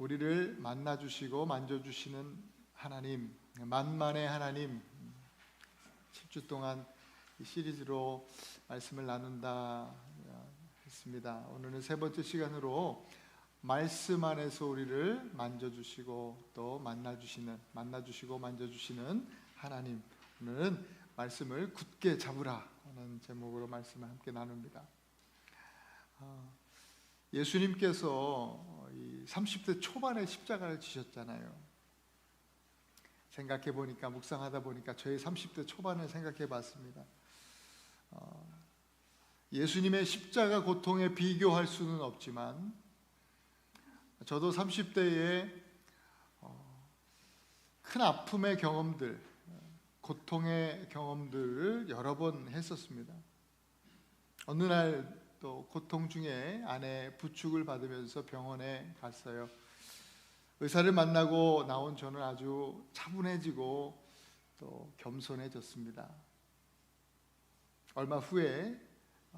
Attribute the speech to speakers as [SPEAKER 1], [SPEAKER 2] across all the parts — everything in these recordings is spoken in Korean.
[SPEAKER 1] 우리를 만나주시고 만져주시는 하나님, 만만의 하나님, 10주 동안 이 시리즈로 말씀을 나눈다 했습니다. 오늘은 세 번째 시간으로 말씀 안에서 우리를 만져주시고 또 만나주시고 만져주시는 하나님, 오늘은 말씀을 굳게 잡으라 하는 제목으로 말씀을 함께 나눕니다. 예수님께서 이 30대 초반에 십자가를 지셨잖아요. 생각해 보니까, 묵상하다 보니까 저의 30대 초반을 생각해 봤습니다. 예수님의 십자가 고통에 비교할 수는 없지만 저도 30대에 큰 아픔의 경험들, 고통의 경험들을 여러 번 했었습니다. 어느 날 또 고통 중에 아내 부축을 받으면서 병원에 갔어요. 의사를 만나고 나온 저는 아주 차분해지고 또 겸손해졌습니다. 얼마 후에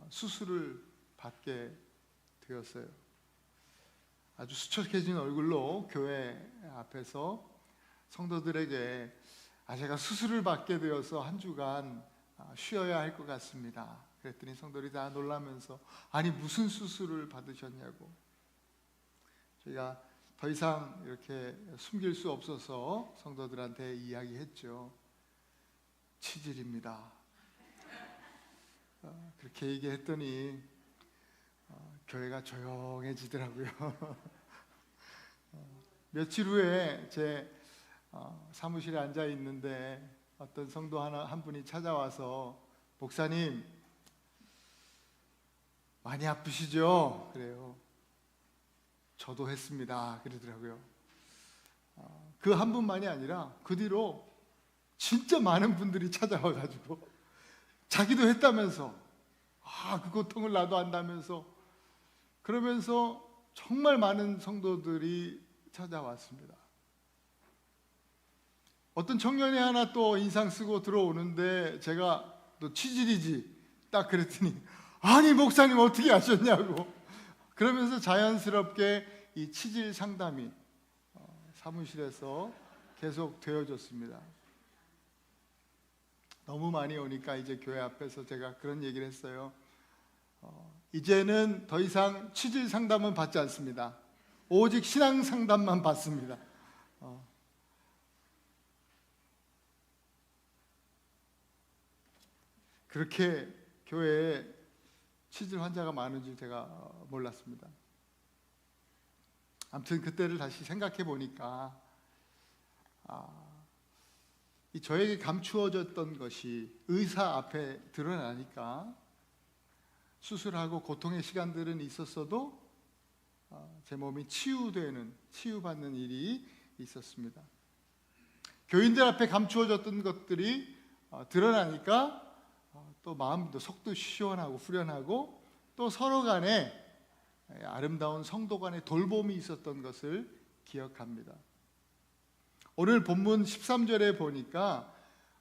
[SPEAKER 1] 수술을 받게 되었어요. 아주 수척해진 얼굴로 교회 앞에서 성도들에게 제가 수술을 받게 되어서 한 주간 쉬어야 할 것 같습니다. 그랬더니 성도들이 다 놀라면서 아니 무슨 수술을 받으셨냐고. 저희가 더 이상 이렇게 숨길 수 없어서 성도들한테 이야기했죠. 치질입니다. 그렇게 얘기했더니 교회가 조용해지더라고요. 며칠 후에 제 사무실에 앉아 있는데 어떤 성도 한 분이 찾아와서 목사님 많이 아프시죠? 그래요. 저도 했습니다. 그러더라고요. 그 한 분만이 아니라 그 뒤로 진짜 많은 분들이 찾아와가지고 자기도 했다면서 그 고통을 나도 안다면서 그러면서 정말 많은 성도들이 찾아왔습니다. 어떤 청년이 하나 또 인상 쓰고 들어오는데 제가 너 치질이지? 딱 그랬더니 아니 목사님 어떻게 아셨냐고. 그러면서 자연스럽게 이 치질 상담이 사무실에서 계속 되어졌습니다. 너무 많이 오니까 이제 교회 앞에서 제가 그런 얘기를 했어요. 이제는 더 이상 치질 상담은 받지 않습니다. 오직 신앙 상담만 받습니다. 그렇게 교회에 치질 환자가 많은 줄 제가 몰랐습니다. 아무튼 그때를 다시 생각해 보니까 이 저에게 감추어졌던 것이 의사 앞에 드러나니까 수술하고 고통의 시간들은 있었어도 제 몸이 치유받는 일이 있었습니다. 교인들 앞에 감추어졌던 것들이 드러나니까 또 마음도 속도 시원하고 후련하고 또 서로 간에 아름다운 성도 간의 돌봄이 있었던 것을 기억합니다. 오늘 본문 13절에 보니까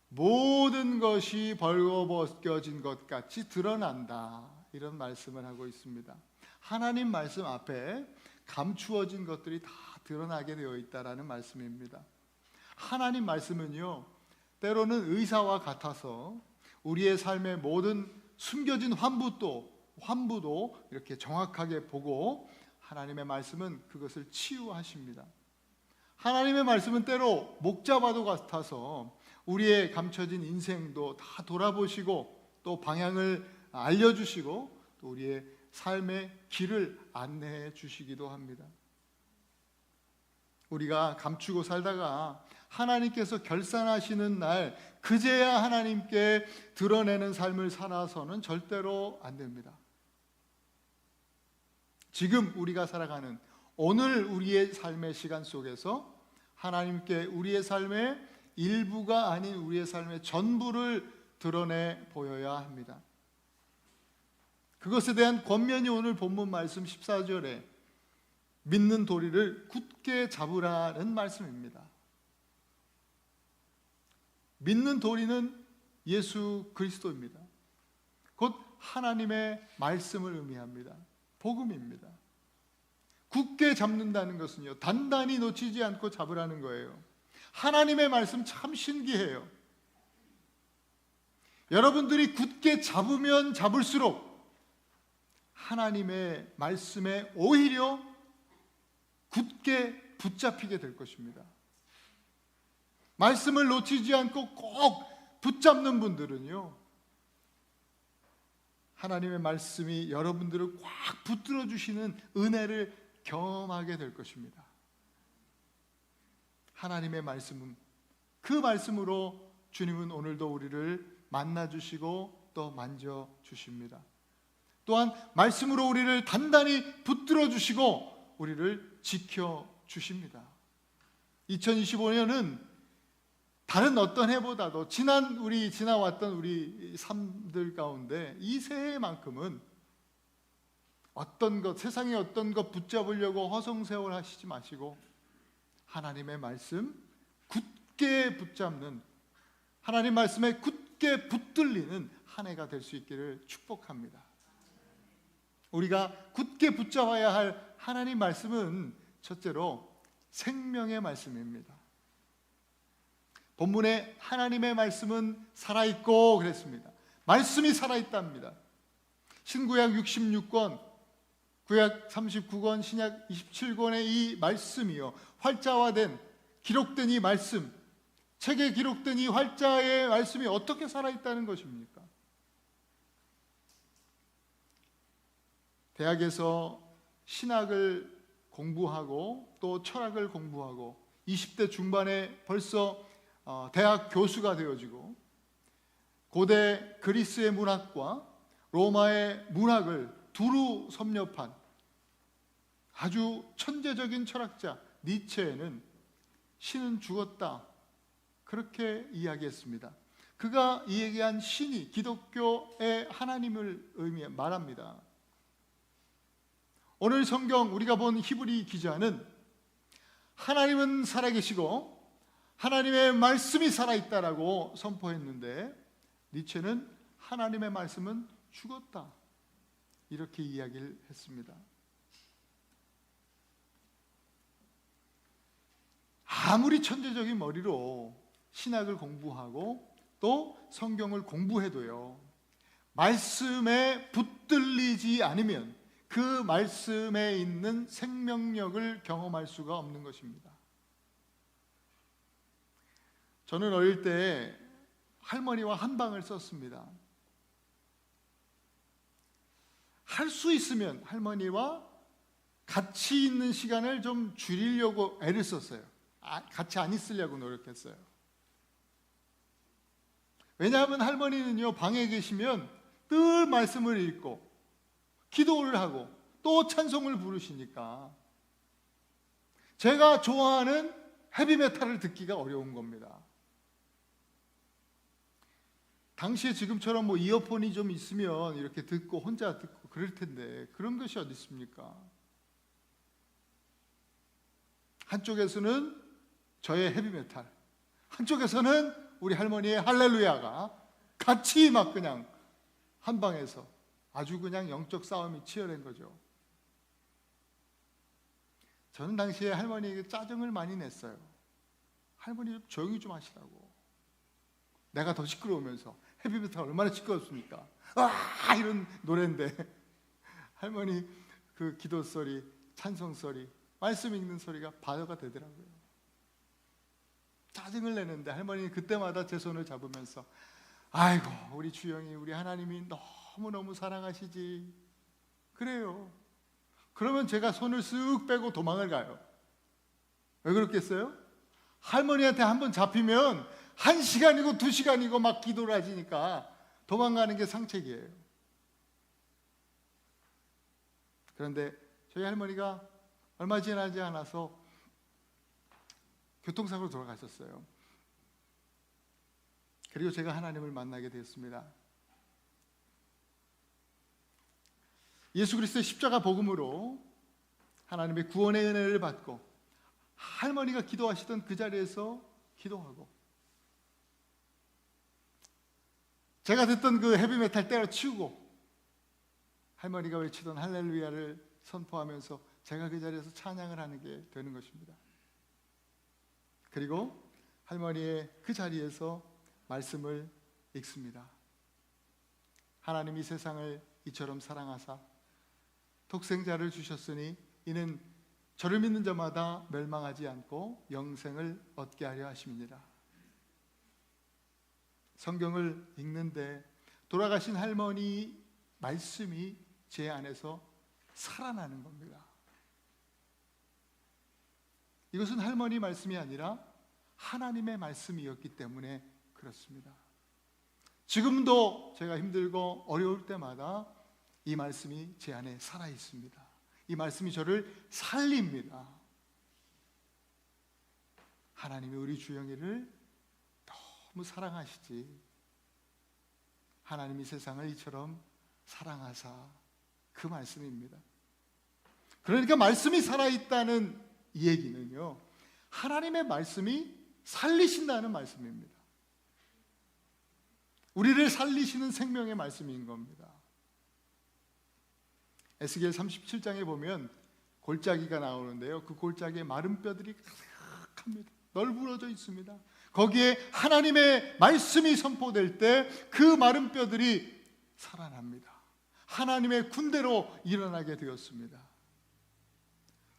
[SPEAKER 1] 모든 것이 벌거벗겨진 것 같이 드러난다, 이런 말씀을 하고 있습니다. 하나님 말씀 앞에 감추어진 것들이 다 드러나게 되어 있다라는 말씀입니다. 하나님 말씀은요, 때로는 의사와 같아서 우리의 삶의 모든 숨겨진 환부도 이렇게 정확하게 보고 하나님의 말씀은 그것을 치유하십니다. 하나님의 말씀은 때로 목자와도 같아서 우리의 감춰진 인생도 다 돌아보시고 또 방향을 알려주시고 또 우리의 삶의 길을 안내해 주시기도 합니다. 우리가 감추고 살다가 하나님께서 결산하시는 날 그제야 하나님께 드러내는 삶을 살아서는 절대로 안 됩니다. 지금 우리가 살아가는 오늘 우리의 삶의 시간 속에서 하나님께 우리의 삶의 일부가 아닌 우리의 삶의 전부를 드러내 보여야 합니다. 그것에 대한 권면이 오늘 본문 말씀 14절에 믿는 도리를 굳게 잡으라는 말씀입니다. 믿는 도리는 예수 그리스도입니다. 곧 하나님의 말씀을 의미합니다. 복음입니다. 굳게 잡는다는 것은요, 단단히 놓치지 않고 잡으라는 거예요. 하나님의 말씀 참 신기해요. 여러분들이 굳게 잡으면 잡을수록 하나님의 말씀에 오히려 굳게 붙잡히게 될 것입니다. 말씀을 놓치지 않고 꼭 붙잡는 분들은요, 하나님의 말씀이 여러분들을 꽉 붙들어 주시는 은혜를 경험하게 될 것입니다. 하나님의 말씀은, 그 말씀으로 주님은 오늘도 우리를 만나주시고 또 만져주십니다. 또한 말씀으로 우리를 단단히 붙들어 주시고 우리를 지켜주십니다. 2025년은 다른 어떤 해보다도 지나왔던 우리 삶들 가운데 이 새해만큼은 세상의 어떤 것 붙잡으려고 허송세월 하시지 마시고 하나님의 말씀 굳게 붙잡는, 하나님 말씀에 굳게 붙들리는 한 해가 될 수 있기를 축복합니다. 우리가 굳게 붙잡아야 할 하나님 말씀은 첫째로 생명의 말씀입니다. 본문에 하나님의 말씀은 살아있고 그랬습니다. 말씀이 살아있답니다. 신구약 66권, 구약 39권, 신약 27권의 이 말씀이요, 활자화된, 기록된 이 말씀, 책에 기록된 이 활자의 말씀이 어떻게 살아있다는 것입니까? 대학에서 신학을 공부하고 또 철학을 공부하고 20대 중반에 벌써 대학 교수가 되어지고 고대 그리스의 문학과 로마의 문학을 두루 섭렵한 아주 천재적인 철학자 니체는 신은 죽었다, 그렇게 이야기했습니다. 그가 이야기한 신이 기독교의 하나님을 말합니다. 오늘 성경 우리가 본 히브리 기자는 하나님은 살아계시고 하나님의 말씀이 살아있다라고 선포했는데 니체는 하나님의 말씀은 죽었다, 이렇게 이야기를 했습니다. 아무리 천재적인 머리로 신학을 공부하고 또 성경을 공부해도요, 말씀에 붙들리지 않으면 그 말씀에 있는 생명력을 경험할 수가 없는 것입니다. 저는 어릴 때 할머니와 한방을 썼습니다. 할 수 있으면 할머니와 같이 있는 시간을 좀 줄이려고 애를 썼어요. 같이 안 있으려고 노력했어요. 왜냐하면 할머니는요, 방에 계시면 늘 말씀을 읽고 기도를 하고 또 찬송을 부르시니까 제가 좋아하는 헤비메탈을 듣기가 어려운 겁니다. 당시에 지금처럼 뭐 이어폰이 좀 있으면 이렇게 듣고 혼자 듣고 그럴 텐데 그런 것이 어디 있습니까? 한쪽에서는 저의 헤비메탈, 한쪽에서는 우리 할머니의 할렐루야가 같이 막 그냥 한 방에서 아주 그냥 영적 싸움이 치열한 거죠. 저는 당시에 할머니에게 짜증을 많이 냈어요. 할머니 좀 조용히 좀 하시라고. 내가 더 시끄러우면서, 헤비메탈 얼마나 시끄럽습니까? 아, 이런 노래인데 할머니 그 기도 소리, 찬송 소리, 말씀 읽는 소리가 반어가 되더라고요. 짜증을 내는데 할머니는 그때마다 제 손을 잡으면서 아이고 우리 주영이, 우리 하나님이 너무너무 사랑하시지. 그래요. 그러면 제가 손을 쓱 빼고 도망을 가요. 왜 그렇겠어요? 할머니한테 한번 잡히면 1시간이고 2시간이고 막 기도를 하시니까 도망가는 게 상책이에요. 그런데 저희 할머니가 얼마 지나지 않아서 교통사고로 돌아가셨어요. 그리고 제가 하나님을 만나게 되었습니다. 예수 그리스도의 십자가 복음으로 하나님의 구원의 은혜를 받고 할머니가 기도하시던 그 자리에서 기도하고 제가 듣던 그 헤비메탈 때려치우고 할머니가 외치던 할렐루야를 선포하면서 제가 그 자리에서 찬양을 하는 게 되는 것입니다. 그리고 할머니의 그 자리에서 말씀을 읽습니다. 하나님이 세상을 이처럼 사랑하사 독생자를 주셨으니 이는 저를 믿는 자마다 멸망하지 않고 영생을 얻게 하려 하심이니라. 성경을 읽는데 돌아가신 할머니 말씀이 제 안에서 살아나는 겁니다. 이것은 할머니 말씀이 아니라 하나님의 말씀이었기 때문에 그렇습니다. 지금도 제가 힘들고 어려울 때마다 이 말씀이 제 안에 살아 있습니다. 이 말씀이 저를 살립니다. 하나님이 우리 주영이를 너무 사랑하시지. 하나님이 세상을 이처럼 사랑하사, 그 말씀입니다. 그러니까 말씀이 살아있다는 이 얘기는요, 하나님의 말씀이 살리신다는 말씀입니다. 우리를 살리시는 생명의 말씀인 겁니다. 에스겔 37장에 보면 골짜기가 나오는데요, 그 골짜기에 마른 뼈들이 가득합니다. 널브러져 있습니다. 거기에 하나님의 말씀이 선포될 때 그 마른 뼈들이 살아납니다. 하나님의 군대로 일어나게 되었습니다.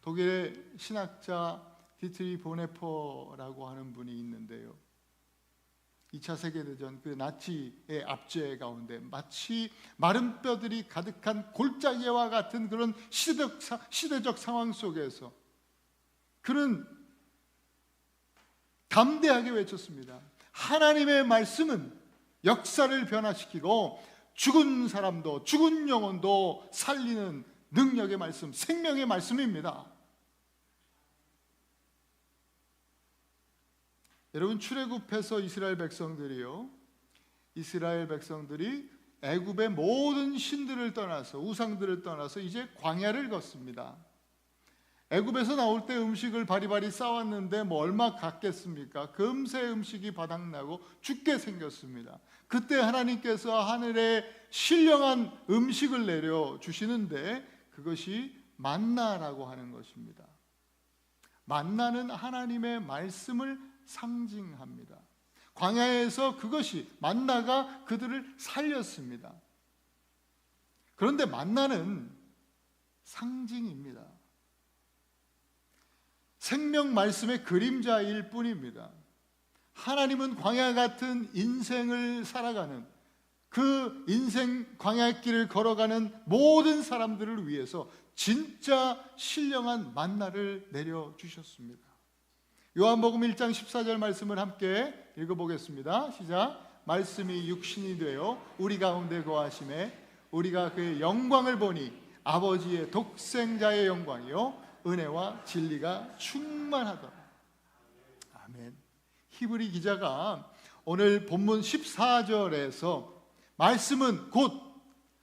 [SPEAKER 1] 독일의 신학자 디트리 보네퍼라고 하는 분이 있는데요, 2차 세계대전 그 나치의 압제 가운데 마치 마른 뼈들이 가득한 골짜기와 같은 그런 시대적 상황 속에서 그는 담대하게 외쳤습니다. 하나님의 말씀은 역사를 변화시키고 죽은 사람도 죽은 영혼도 살리는 능력의 말씀, 생명의 말씀입니다. 여러분, 출애굽해서 이스라엘 백성들이 애굽의 모든 신들을 떠나서, 우상들을 떠나서 이제 광야를 걷습니다. 애굽에서 나올 때 음식을 바리바리 싸왔는데 뭐 얼마 갔겠습니까? 금세 음식이 바닥나고 죽게 생겼습니다. 그때 하나님께서 하늘에 신령한 음식을 내려 주시는데 그것이 만나라고 하는 것입니다. 만나는 하나님의 말씀을 상징합니다. 광야에서 그것이, 만나가 그들을 살렸습니다. 그런데 만나는 상징입니다. 생명 말씀의 그림자일 뿐입니다. 하나님은 광야 같은 인생을 살아가는, 그 인생 광야길을 걸어가는 모든 사람들을 위해서 진짜 신령한 만나를 내려주셨습니다. 요한복음 1장 14절 말씀을 함께 읽어보겠습니다. 시작. 말씀이 육신이 되어 우리 가운데 거하심에 우리가 그의 영광을 보니 아버지의 독생자의 영광이요 은혜와 진리가 충만하더라. 아멘. 히브리 기자가 오늘 본문 14절에서 말씀은 곧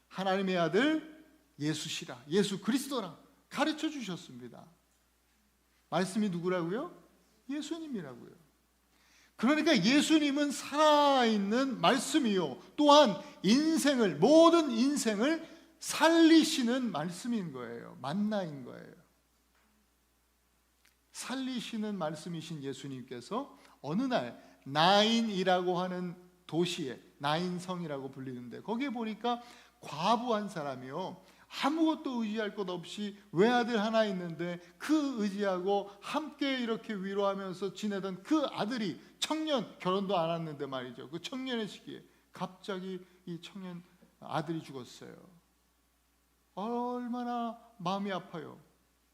[SPEAKER 1] 하나님의 아들 예수시라, 예수 그리스도라 가르쳐 주셨습니다. 말씀이 누구라고요? 예수님이라고요. 그러니까 예수님은 살아있는 말씀이요, 또한 인생을, 모든 인생을 살리시는 말씀인 거예요. 만나인 거예요. 살리시는 말씀이신 예수님께서 어느 날 나인이라고 하는 도시에, 나인성이라고 불리는데 거기에 보니까 과부 한 사람이요, 아무것도 의지할 것 없이 외아들 하나 있는데 그 의지하고 함께 이렇게 위로하면서 지내던 그 아들이, 청년, 결혼도 안 했는데 말이죠, 그 청년의 시기에 갑자기 이 청년 아들이 죽었어요. 얼마나 마음이 아파요.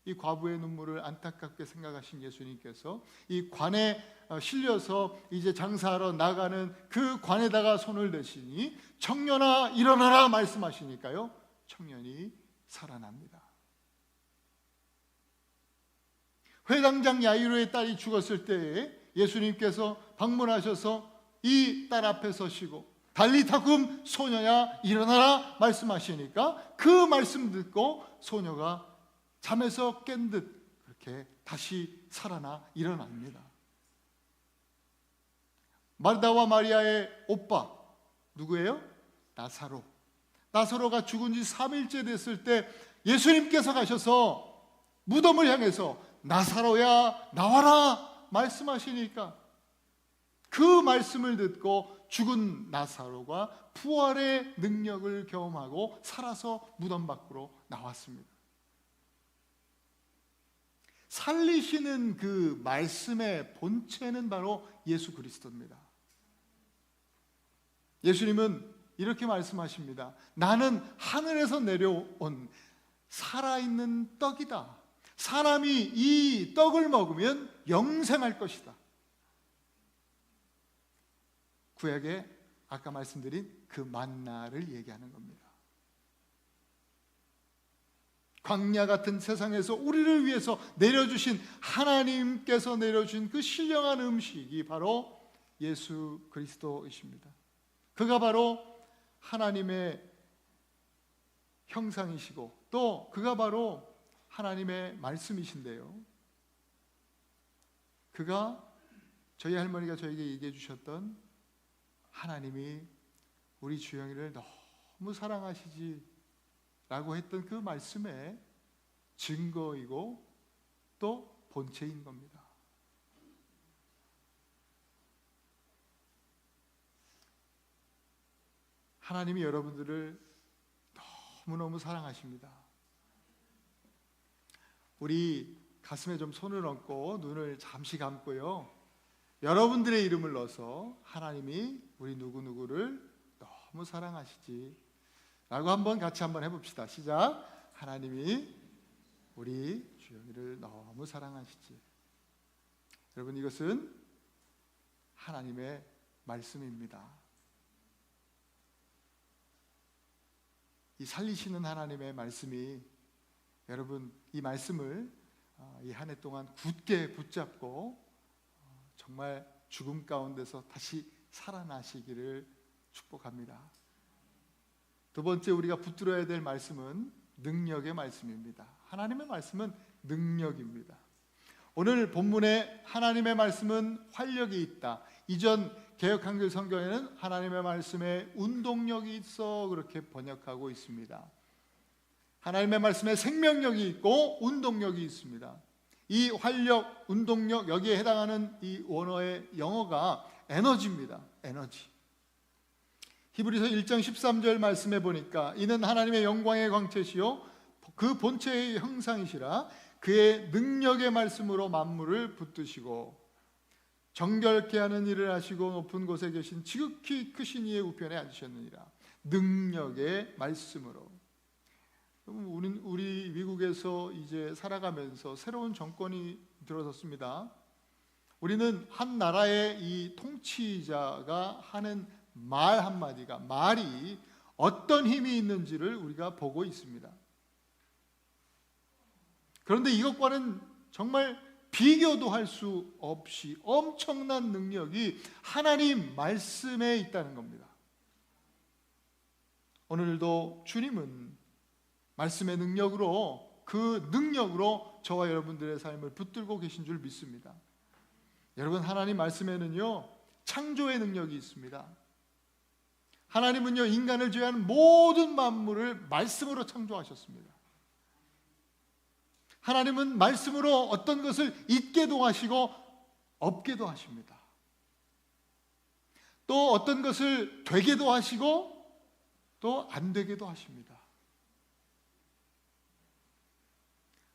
[SPEAKER 1] 이 과부의 눈물을 안타깝게 생각하신 예수님께서 이 관에 실려서 이제 장사하러 나가는 그 관에다가 손을 대시니 청년아 일어나라 말씀하시니까요, 청년이 살아납니다. 회당장 야이로의 딸이 죽었을 때에 예수님께서 방문하셔서 이 딸 앞에 서시고 달리타쿰 소녀야 일어나라 말씀하시니까 그 말씀 듣고 소녀가 잠에서 깬 듯 그렇게 다시 살아나 일어납니다. 마르다와 마리아의 오빠 누구예요? 나사로가 죽은 지 3일째 됐을 때 예수님께서 가셔서 무덤을 향해서 나사로야 나와라 말씀하시니까 그 말씀을 듣고 죽은 나사로가 부활의 능력을 경험하고 살아서 무덤 밖으로 나왔습니다. 살리시는 그 말씀의 본체는 바로 예수 그리스도입니다. 예수님은 이렇게 말씀하십니다. 나는 하늘에서 내려온 살아있는 떡이다. 사람이 이 떡을 먹으면 영생할 것이다. 구약에 아까 말씀드린 그 만나를 얘기하는 겁니다. 광야 같은 세상에서 우리를 위해서 내려주신 하나님께서 내려준 그 신령한 음식이 바로 예수 그리스도이십니다. 그가 바로 하나님의 형상이시고 또 그가 바로 하나님의 말씀이신데요, 그가 저희 할머니가 저에게 얘기해 주셨던 하나님이 우리 주영이를 너무 사랑하시지 라고 했던 그 말씀의 증거이고 또 본체인 겁니다. 하나님이 여러분들을 너무너무 사랑하십니다. 우리 가슴에 좀 손을 얹고 눈을 잠시 감고요, 여러분들의 이름을 넣어서 하나님이 우리 누구누구를 너무 사랑하시지 라고 한번 같이 한번 해봅시다. 시작. 하나님이 우리 주영이를 너무 사랑하시지. 여러분, 이것은 하나님의 말씀입니다. 이 살리시는 하나님의 말씀이, 여러분 이 말씀을 이 한 해 동안 굳게 붙잡고 정말 죽음 가운데서 다시 살아나시기를 축복합니다. 두 번째 우리가 붙들어야 될 말씀은 능력의 말씀입니다. 하나님의 말씀은 능력입니다. 오늘 본문에 하나님의 말씀은 활력이 있다. 이전 개역한글 성경에는 하나님의 말씀에 운동력이 있어 그렇게 번역하고 있습니다. 하나님의 말씀에 생명력이 있고 운동력이 있습니다. 이 활력, 운동력, 여기에 해당하는 이 원어의 영어가 에너지입니다. 에너지. 히브리서 1장 13절 말씀해 보니까 이는 하나님의 영광의 광채시요 그 본체의 형상이시라 그의 능력의 말씀으로 만물을 붙드시고 정결케 하는 일을 하시고 높은 곳에 계신 지극히 크신 이의 우편에 앉으셨느니라. 능력의 말씀으로. 우리 미국에서 이제 살아가면서 새로운 정권이 들어섰습니다. 우리는 한 나라의 이 통치자가 하는 말 한마디가, 말이 어떤 힘이 있는지를 우리가 보고 있습니다. 그런데 이것과는 정말 비교도 할 수 없이 엄청난 능력이 하나님 말씀에 있다는 겁니다. 오늘도 주님은 말씀의 능력으로, 그 능력으로 저와 여러분들의 삶을 붙들고 계신 줄 믿습니다. 여러분, 하나님 말씀에는요 창조의 능력이 있습니다. 하나님은요 인간을 제외한 모든 만물을 말씀으로 창조하셨습니다. 하나님은 말씀으로 어떤 것을 있게도 하시고 없게도 하십니다. 또 어떤 것을 되게도 하시고 또 안 되게도 하십니다.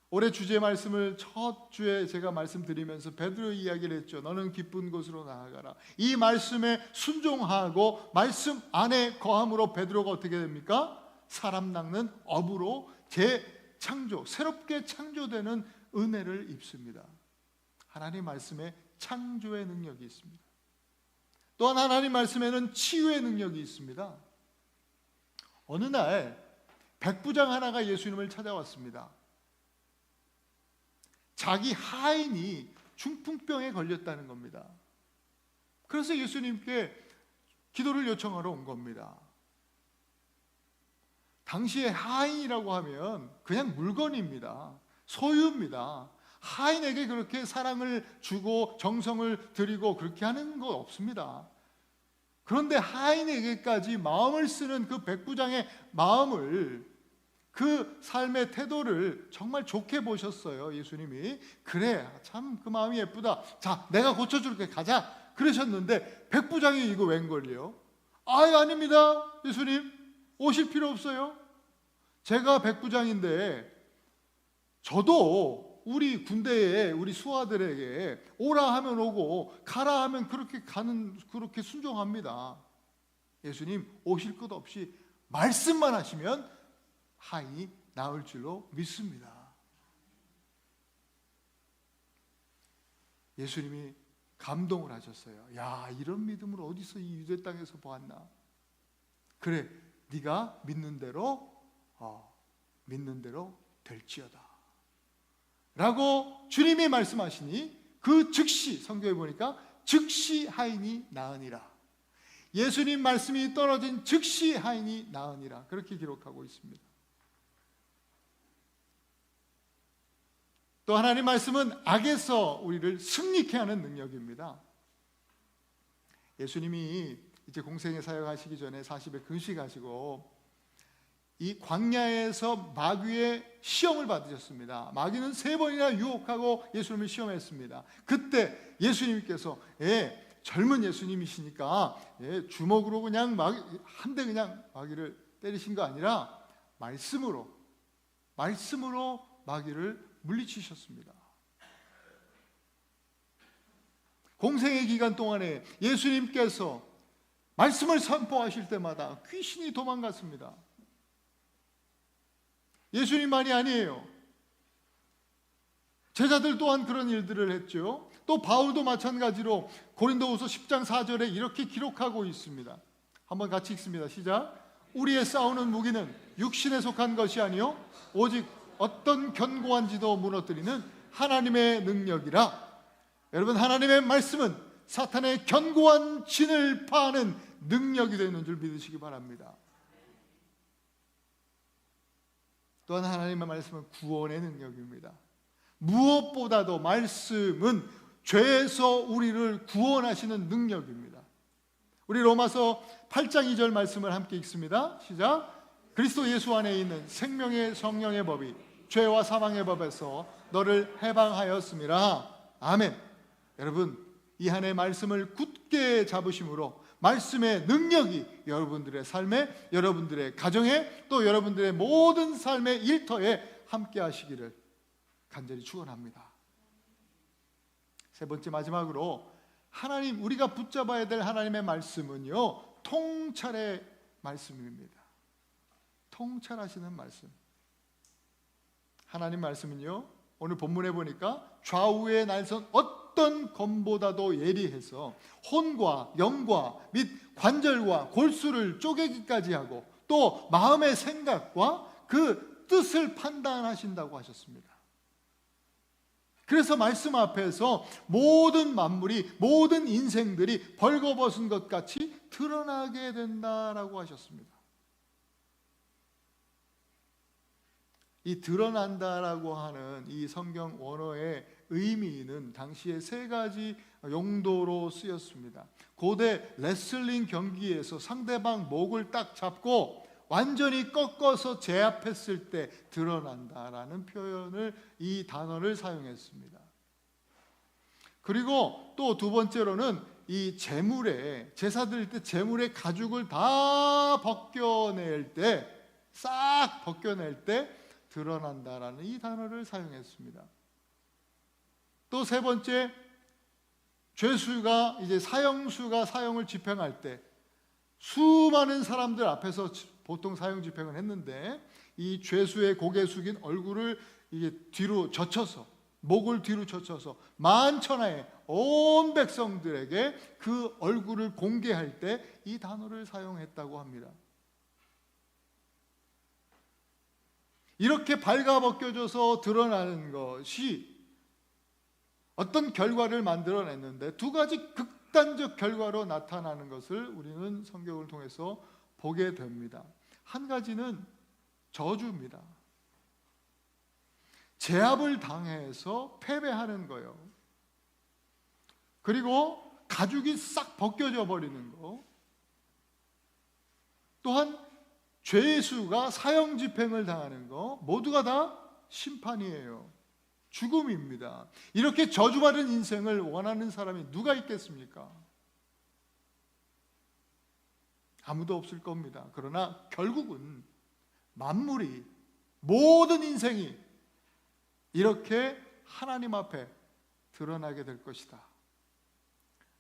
[SPEAKER 1] 올해 주제 말씀을 첫 주에 제가 말씀드리면서 베드로 이야기를 했죠. 너는 기쁜 곳으로 나아가라. 이 말씀에 순종하고 말씀 안에 거함으로 베드로가 어떻게 됩니까? 사람 낚는 어부로 재창조, 새롭게 창조되는 은혜를 입습니다. 하나님 말씀에 창조의 능력이 있습니다. 또한 하나님 말씀에는 치유의 능력이 있습니다. 어느 날 백부장 하나가 예수님을 찾아왔습니다. 자기 하인이 중풍병에 걸렸다는 겁니다. 그래서 예수님께 기도를 요청하러 온 겁니다. 당시에 하인이라고 하면 그냥 물건입니다. 소유입니다. 하인에게 그렇게 사랑을 주고 정성을 들이고 그렇게 하는 거 없습니다. 그런데 하인에게까지 마음을 쓰는 그 백부장의 마음을 그 삶의 태도를 정말 좋게 보셨어요. 예수님이. 그래, 참 그 마음이 예쁘다. 자, 내가 고쳐줄게. 가자. 그러셨는데 백부장이 이거 웬걸요? 아닙니다. 예수님 오실 필요 없어요. 제가 백부장인데 저도 우리 군대에 우리 수하들에게 오라 하면 오고 가라 하면 그렇게 순종합니다. 예수님 오실 것 없이 말씀만 하시면 하인이 나을 줄로 믿습니다. 예수님이 감동을 하셨어요. 야, 이런 믿음을 어디서 이 유대 땅에서 보았나? 그래, 네가 믿는 대로 될지어다 라고 주님이 말씀하시니 그 즉시, 성경에 보니까 즉시 하인이 나으니라. 예수님 말씀이 떨어진 즉시 하인이 나으니라, 그렇게 기록하고 있습니다. 또 하나님 말씀은 악에서 우리를 승리케 하는 능력입니다. 예수님이 이제 공생에 사역하시기 전에 40일 금식하시고 이 광야에서 마귀의 시험을 받으셨습니다. 마귀는 3번이나 유혹하고 예수님을 시험했습니다. 그때 예수님께서 젊은 예수님이시니까 주먹으로 그냥 한 대 그냥 마귀를 때리신 거 아니라 말씀으로 마귀를 물리치셨습니다. 공생의 기간 동안에 예수님께서 말씀을 선포하실 때마다 귀신이 도망갔습니다. 예수님만이 아니에요. 제자들 또한 그런 일들을 했죠. 또 바울도 마찬가지로 고린도후서 10장 4절에 이렇게 기록하고 있습니다. 한번 같이 읽습니다. 시작. 우리의 싸우는 무기는 육신에 속한 것이 아니요 오직 어떤 견고한 지도 무너뜨리는 하나님의 능력이라. 여러분, 하나님의 말씀은 사탄의 견고한 진을 파는 능력이 되는 줄 믿으시기 바랍니다. 또한 하나님의 말씀은 구원의 능력입니다. 무엇보다도 말씀은 죄에서 우리를 구원하시는 능력입니다. 우리 로마서 8장 2절 말씀을 함께 읽습니다. 시작. 그리스도 예수 안에 있는 생명의 성령의 법이 죄와 사망의 법에서 너를 해방하였음이라. 아멘. 여러분, 이 한 해 말씀을 굳게 잡으심으로 말씀의 능력이 여러분들의 삶에, 여러분들의 가정에, 또 여러분들의 모든 삶의 일터에 함께 하시기를 간절히 축원합니다. 세 번째, 마지막으로 하나님, 우리가 붙잡아야 될 하나님의 말씀은요, 통찰의 말씀입니다. 통찰하시는 말씀. 하나님 말씀은요, 오늘 본문에 보니까 좌우의 날선 어떤 검보다도 예리해서 혼과 영과 및 관절과 골수를 쪼개기까지 하고 또 마음의 생각과 그 뜻을 판단하신다고 하셨습니다. 그래서 말씀 앞에서 모든 만물이, 모든 인생들이 벌거벗은 것 같이 드러나게 된다라고 하셨습니다. 이 드러난다라고 하는 이 성경 원어의 의미는 당시에 3가지 용도로 쓰였습니다. 고대 레슬링 경기에서 상대방 목을 딱 잡고 완전히 꺾어서 제압했을 때 드러난다라는 표현을, 이 단어를 사용했습니다. 그리고 또 두 번째로는 이 제물에, 제사 드릴 때 제물의 가죽을 다 벗겨낼 때, 싹 벗겨낼 때 드러난다라는 이 단어를 사용했습니다. 또 세 번째, 죄수가 이제 사형수가 사형을 집행할 때 수많은 사람들 앞에서 보통 사형 집행을 했는데 이 죄수의 고개 숙인 얼굴을 이게 뒤로 젖혀서, 목을 뒤로 젖혀서 만천하의 온 백성들에게 그 얼굴을 공개할 때 이 단어를 사용했다고 합니다. 이렇게 발가벗겨져서 드러나는 것이 어떤 결과를 만들어냈는데 2가지 극단적 결과로 나타나는 것을 우리는 성경을 통해서 보게 됩니다. 한 가지는 저주입니다. 제압을 당해서 패배하는 거예요. 그리고 가죽이 싹 벗겨져 버리는 거. 또한 죄수가 사형 집행을 당하는 거 모두가 다 심판이에요. 죽음입니다. 이렇게 저주받은 인생을 원하는 사람이 누가 있겠습니까? 아무도 없을 겁니다. 그러나 결국은 만물이, 모든 인생이 이렇게 하나님 앞에 드러나게 될 것이다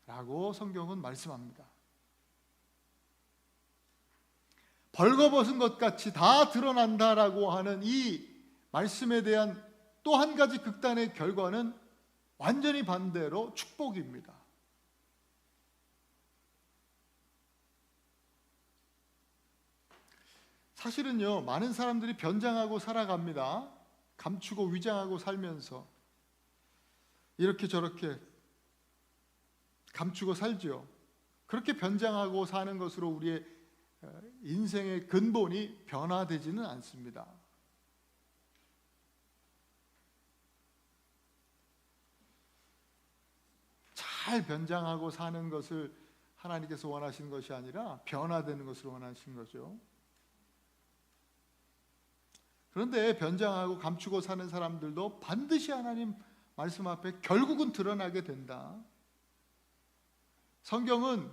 [SPEAKER 1] 라고 성경은 말씀합니다. 벌거벗은 것 같이 다 드러난다라고 하는 이 말씀에 대한 또 한 가지 극단의 결과는 완전히 반대로 축복입니다. 사실은요, 많은 사람들이 변장하고 살아갑니다. 감추고 위장하고 살면서 이렇게 저렇게 감추고 살죠. 그렇게 변장하고 사는 것으로 우리의 인생의 근본이 변화되지는 않습니다. 잘 변장하고 사는 것을 하나님께서 원하시는 것이 아니라 변화되는 것으로 원하시는 거죠. 그런데 변장하고 감추고 사는 사람들도 반드시 하나님 말씀 앞에 결국은 드러나게 된다. 성경은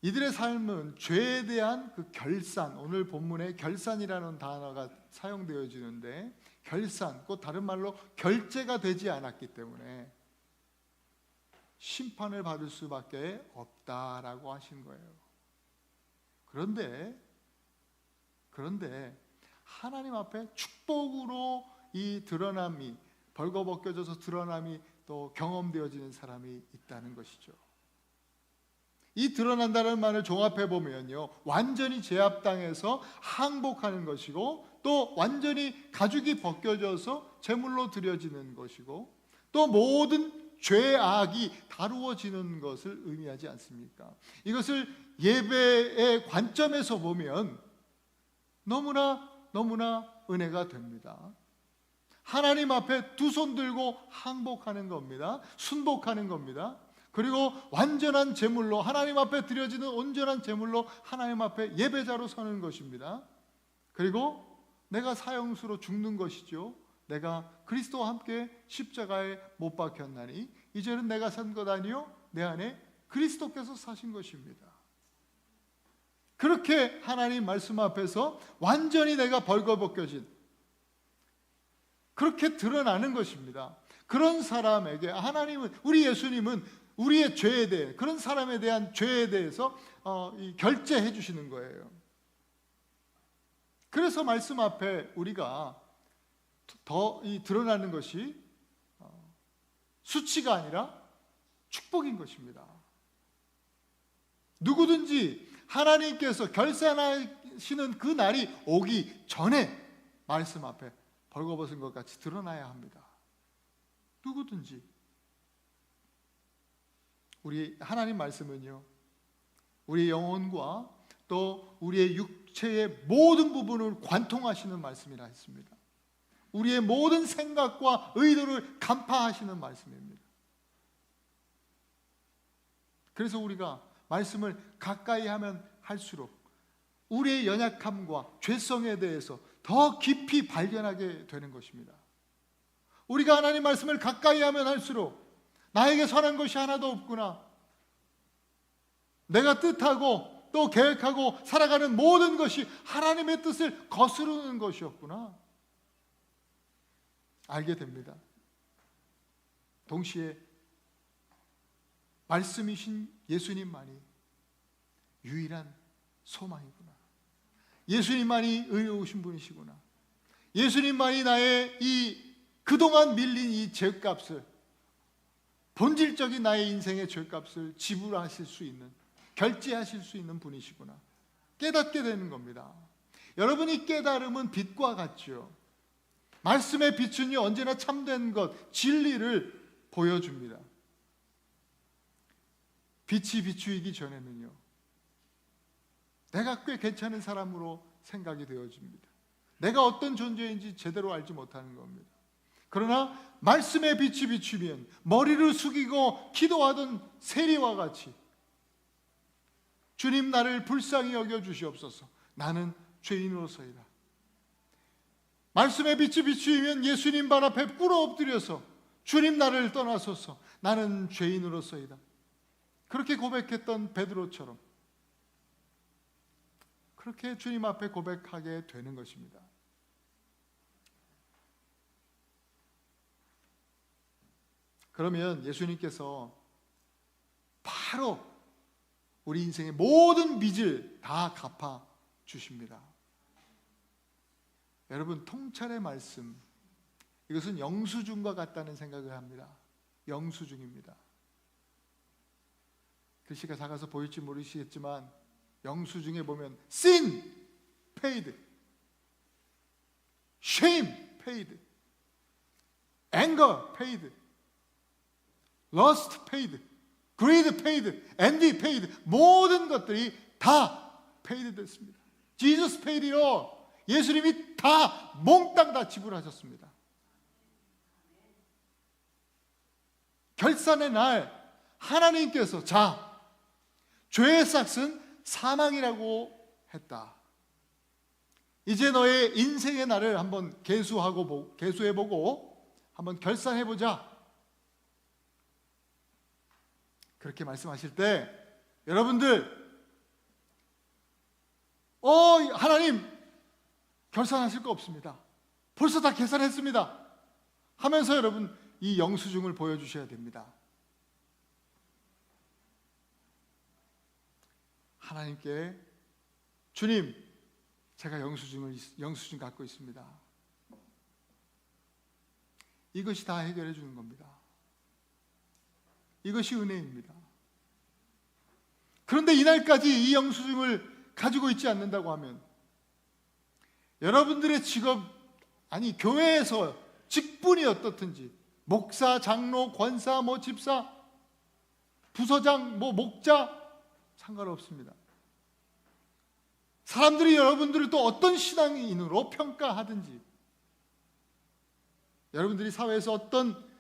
[SPEAKER 1] 이들의 삶은 죄에 대한 그 결산, 오늘 본문에 결산이라는 단어가 사용되어지는데, 결산, 곧 다른 말로 결제가 되지 않았기 때문에 심판을 받을 수밖에 없다라고 하신 거예요. 그런데 하나님 앞에 축복으로 이 드러남이, 벌거벗겨져서 드러남이 또 경험되어지는 사람이 있다는 것이죠. 이 드러난다는 말을 종합해 보면요, 완전히 제압당해서 항복하는 것이고, 또 완전히 가죽이 벗겨져서 제물로 드려지는 것이고, 또 모든 죄악이 다루어지는 것을 의미하지 않습니까? 이것을 예배의 관점에서 보면 너무나 은혜가 됩니다. 하나님 앞에 두 손 들고 항복하는 겁니다. 순복하는 겁니다. 그리고 완전한 제물로, 하나님 앞에 드려지는 온전한 제물로 하나님 앞에 예배자로 서는 것입니다. 그리고 내가 사형수로 죽는 것이죠. 내가 그리스도와 함께 십자가에 못 박혔나니 이제는 내가 산 것 아니요 내 안에 그리스도께서 사신 것입니다. 그렇게 하나님 말씀 앞에서 완전히 내가 벌거벗겨진, 그렇게 드러나는 것입니다. 그런 사람에게 하나님은, 우리 예수님은 우리의 죄에 대해, 그런 사람에 대한 죄에 대해서 결제해 주시는 거예요. 그래서 말씀 앞에 우리가 더 드러나는 것이 수치가 아니라 축복인 것입니다. 누구든지 하나님께서 결산하시는 그 날이 오기 전에 말씀 앞에 벌거벗은 것 같이 드러나야 합니다. 누구든지. 우리 하나님 말씀은요, 우리의 영혼과 또 우리의 육체의 모든 부분을 관통하시는 말씀이라 했습니다. 우리의 모든 생각과 의도를 간파하시는 말씀입니다. 그래서 우리가 말씀을 가까이 하면 할수록 우리의 연약함과 죄성에 대해서 더 깊이 발견하게 되는 것입니다. 우리가 하나님 말씀을 가까이 하면 할수록 나에게 선한 것이 하나도 없구나, 내가 뜻하고 또 계획하고 살아가는 모든 것이 하나님의 뜻을 거스르는 것이었구나 알게 됩니다. 동시에 말씀이신 예수님만이 유일한 소망이구나, 예수님만이 의로우신 분이시구나, 예수님만이 나의 이 그동안 밀린 이 죄값을, 본질적인 나의 인생의 죄값을 지불하실 수 있는, 결제하실 수 있는 분이시구나 깨닫게 되는 겁니다. 여러분, 이 깨달음은 빛과 같죠. 말씀의 빛은요, 언제나 참된 것, 진리를 보여줍니다. 빛이 비추이기 전에는요, 내가 꽤 괜찮은 사람으로 생각이 되어집니다. 내가 어떤 존재인지 제대로 알지 못하는 겁니다. 그러나 말씀의 빛이 비추면 머리를 숙이고 기도하던 세리와 같이, 주님 나를 불쌍히 여겨 주시옵소서, 나는 죄인으로서이다. 말씀의 빛이 비추이면 예수님 발 앞에 꿇어 엎드려서 주님 나를 떠나소서, 나는 죄인으로서이다. 그렇게 고백했던 베드로처럼 그렇게 주님 앞에 고백하게 되는 것입니다. 그러면 예수님께서 바로 우리 인생의 모든 빚을 다 갚아 주십니다. 여러분, 통찰의 말씀, 이것은 영수증과 같다는 생각을 합니다. 영수증입니다. 글씨가 작아서 보일지 모르시겠지만 영수증에 보면 sin paid, shame paid, anger paid, lust paid, greed paid, envy paid, 모든 것들이 다 paid 됐습니다. Jesus paid it all. 예수님이 다 몽땅 다 지불하셨습니다. 결산의 날 하나님께서 자, 죄의 삭은 사망이라고 했다. 이제 너의 인생의 날을 한번 계수해보고 한번 결산해보자. 그렇게 말씀하실 때 여러분들 하나님 결산하실 거 없습니다. 벌써 다 계산했습니다 하면서 여러분 이 영수증을 보여주셔야 됩니다. 하나님께 주님, 제가 영수증 갖고 있습니다. 이것이 다 해결해 주는 겁니다. 이것이 은혜입니다. 그런데 이날까지 이 영수증을 가지고 있지 않는다고 하면 여러분들의 직업, 아니 교회에서 직분이 어떻든지 목사, 장로, 권사, 집사, 부서장, 목자 상관없습니다. 사람들이 여러분들을 또 어떤 신앙인으로 평가하든지, 여러분들이 사회에서 어떤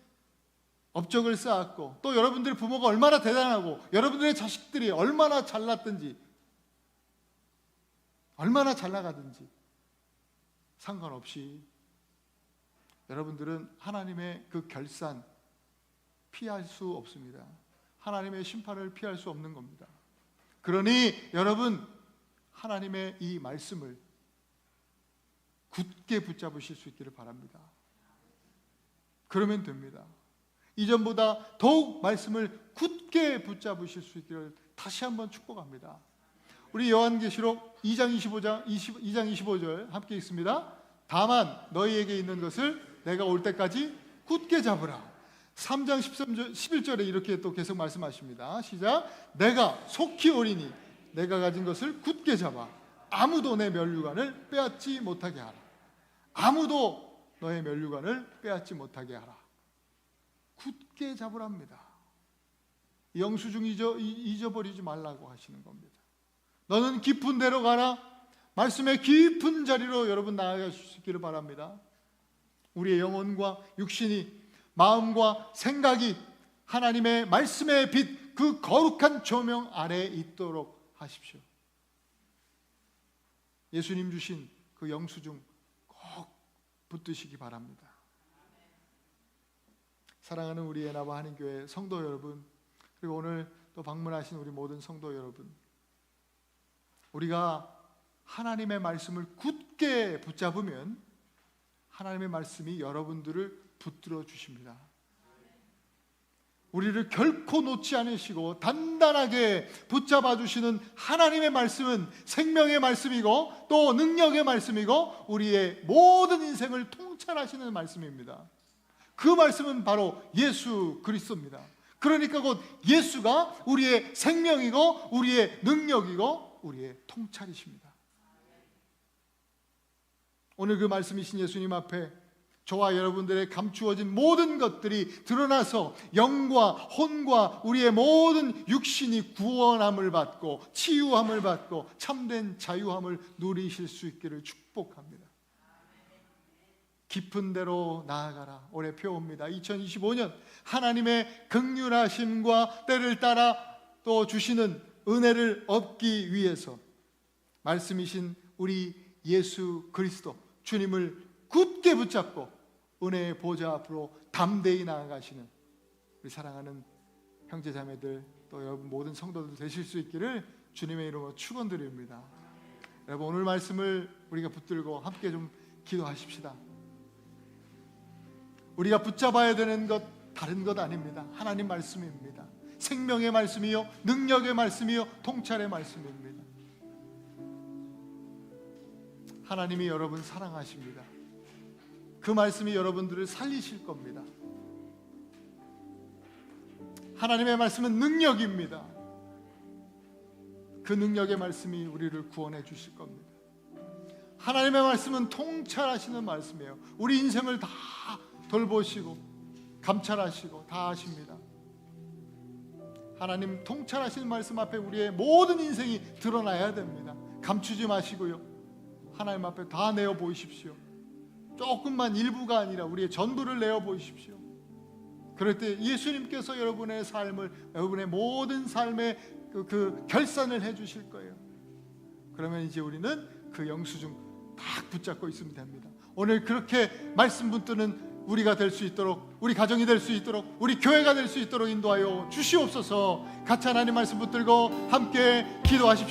[SPEAKER 1] 업적을 쌓았고 또 여러분들의 부모가 얼마나 대단하고 여러분들의 자식들이 얼마나 잘났든지 얼마나 잘 나가든지 상관없이 여러분들은 하나님의 그 결산 피할 수 없습니다. 하나님의 심판을 피할 수 없는 겁니다. 그러니 여러분, 하나님의 이 말씀을 굳게 붙잡으실 수 있기를 바랍니다. 그러면 됩니다. 이전보다 더욱 말씀을 굳게 붙잡으실 수 있기를 다시 한번 축복합니다. 우리 요한계시록 2장 25절 함께 읽습니다. 다만 너희에게 있는 것을 내가 올 때까지 굳게 잡으라. 3장 11절에 이렇게 또 계속 말씀하십니다. 시작. 내가 속히 오리니 내가 가진 것을 굳게 잡아 아무도 내 면류관을 빼앗지 못하게 하라. 아무도 너의 면류관을 빼앗지 못하게 하라. 굳게 잡으랍니다. 영수증 잊어버리지 말라고 하시는 겁니다. 너는 깊은 데로 가라. 말씀의 깊은 자리로 여러분 나아가시기를 바랍니다. 우리의 영혼과 육신이, 마음과 생각이 하나님의 말씀의 빛, 그 거룩한 조명 아래에 있도록 하십시오. 예수님 주신 그 영수증 꼭 붙드시기 바랍니다. 사랑하는 우리 예나바 한인교회 성도 여러분, 그리고 오늘 또 방문하신 우리 모든 성도 여러분, 우리가 하나님의 말씀을 굳게 붙잡으면 하나님의 말씀이 여러분들을 붙들어 주십니다. 우리를 결코 놓지 않으시고 단단하게 붙잡아 주시는 하나님의 말씀은 생명의 말씀이고 또 능력의 말씀이고 우리의 모든 인생을 통찰하시는 말씀입니다. 그 말씀은 바로 예수 그리스도입니다. 그러니까 곧 예수가 우리의 생명이고 우리의 능력이고 우리의 통찰이십니다. 오늘 그 말씀이신 예수님 앞에 저와 여러분들의 감추어진 모든 것들이 드러나서 영과 혼과 우리의 모든 육신이 구원함을 받고 치유함을 받고 참된 자유함을 누리실 수 있기를 축복합니다. 깊은 데로 나아가라. 올해 표어입니다. 2025년 하나님의 긍휼하심과 때를 따라 또 주시는 은혜를 얻기 위해서 말씀이신 우리 예수 그리스도 주님을 굳게 붙잡고 은혜의 보좌 앞으로 담대히 나아가시는 우리 사랑하는 형제자매들, 또 여러분 모든 성도들 되실 수 있기를 주님의 이름으로 축원드립니다. 여러분, 오늘 말씀을 우리가 붙들고 함께 좀 기도하십시다. 우리가 붙잡아야 되는 것 다른 것 아닙니다. 하나님 말씀입니다. 생명의 말씀이요, 능력의 말씀이요, 통찰의 말씀입니다. 하나님이 여러분 사랑하십니다. 그 말씀이 여러분들을 살리실 겁니다. 하나님의 말씀은 능력입니다. 그 능력의 말씀이 우리를 구원해 주실 겁니다. 하나님의 말씀은 통찰하시는 말씀이에요. 우리 인생을 다 돌보시고 감찰하시고 다 아십니다. 하나님 통찰하시는 말씀 앞에 우리의 모든 인생이 드러나야 됩니다. 감추지 마시고요, 하나님 앞에 다 내어 보이십시오. 조금만 일부가 아니라 우리의 전부를 내어 보이십시오. 그럴 때 예수님께서 여러분의 삶을, 여러분의 모든 삶의 그 결산을 해 주실 거예요. 그러면 이제 우리는 그 영수증 딱 붙잡고 있으면 됩니다. 오늘 그렇게 말씀 붙드는 우리가 될 수 있도록, 우리 가정이 될 수 있도록, 우리 교회가 될 수 있도록 인도하여 주시옵소서. 같이 하나님 말씀 붙들고 함께 기도하십시다.